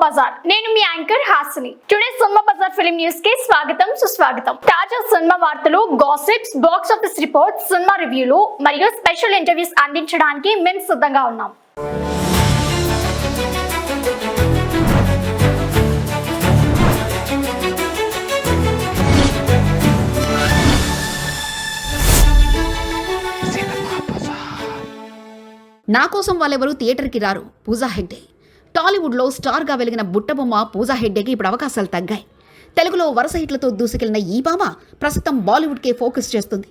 బజార్. నేను మీ anchor Hasini. Today cinema bazaar film news కి స్వాగతం సుస్వాగతం. తాజా సినిమా వార్తలు, gossips, box office reports, cinema రివ్యూలు మరియు స్పెషల్ ఇంటర్వ్యూస్ అందించడానికి మేము సిద్ధంగా ఉన్నాం. నా కోసం వాళ్ళెవరూ థియేటర్కి రారు. పూజా హెగ్డే. టాలీవుడ్లో స్టార్గా వెలిగిన బుట్టబొమ్మ పూజా హెగ్డేకి ఇప్పుడు అవకాశాలు తగ్గాయి. తెలుగులో వరుస హిట్లతో దూసుకెళ్లిన ఈ భామ ప్రస్తుతం బాలీవుడ్కే ఫోకస్ చేస్తుంది.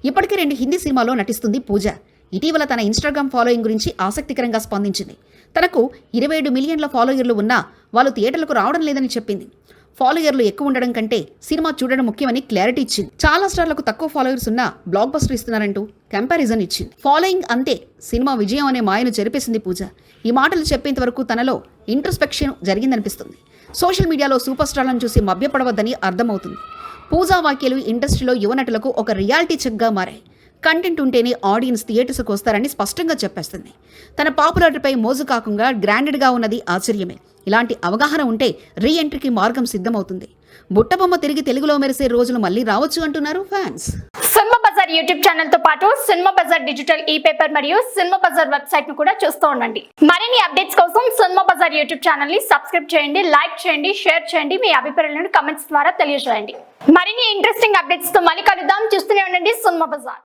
ఇప్పటికే 2 హిందీ సినిమాల్లో నటిస్తుంది పూజ. ఇటీవల తన ఇన్స్టాగ్రామ్ ఫాలోయింగ్ గురించి ఆసక్తికరంగా స్పందించింది. తనకు 27 మిలియన్ల ఫాలోయర్లు ఉన్నా వాళ్ళు థియేటర్లకు రావడం లేదని చెప్పింది. ఫాలోయర్లు ఎక్కువ ఉండడం కంటే సినిమా చూడడం ముఖ్యమని క్లారిటీ ఇచ్చింది. చాలా స్టార్లకు తక్కువ ఫాలోయర్స్ ఉన్నా బ్లాక్ బస్టర్ ఇస్తున్నారంటూ కంపారిజన్ ఇచ్చింది. ఫాలోయింగ్ అంతే, సినిమా విజయం అనే మాయను చెరిపేసింది పూజ. ఈ మాటలు చెప్పేంత వరకు తనలో ఇంట్రోస్పెక్షన్ జరిగిందనిపిస్తుంది. సోషల్ మీడియాలో సూపర్ స్టార్లను చూసి మభ్యపడవద్దని అర్థమవుతుంది. పూజా వాక్యాలు ఇండస్ట్రీలో యువనటులకు ఒక రియాలిటీ చెక్గా మారాయి. కంటెంట్ ఉంటేనే ఆడియన్స్ థియేటర్స్కి వస్తారని స్పష్టంగా చెప్పేస్తుంది. తన పాపులారిటీపై మోజు కాకుండా గ్రాండెడ్గా ఉన్నది ఆశ్చర్యమే. ఇలాంటి అవగాహన ఉంటే రీ ఎంట్రీకి మార్గం సిద్ధమవుతుంది. బుట్టబొమ్మ తిరిగి తెలుగులో మెరిసే రోజులు మళ్ళీ రావచ్చు అంటున్నారు fans. Cinema Bazaar YouTube channel తో పాటు సినిమా బజార్ డిజిటల్ ఈ-పేపర్ మరియు సినిమా బజార్ వెబ్సైట్ ను కూడా చూస్తూ ఉండండి. మరిన్ని అప్డేట్స్ కోసం సినిమా బజార్ యూట్యూబ్ ఛానల్ ని సబ్స్క్రైబ్ చేయండి, లైక్ చేయండి, షేర్ చేయండి, మీ అభిప్రాయాలను కమెంట్స్ ద్వారా తెలియజేయండి. మరిన్ని ఇంట్రెస్టింగ్ అప్డేట్స్ తో మళ్ళీ కలుద్దాం. చూస్తూనే ఉండండి సినిమా బజార్.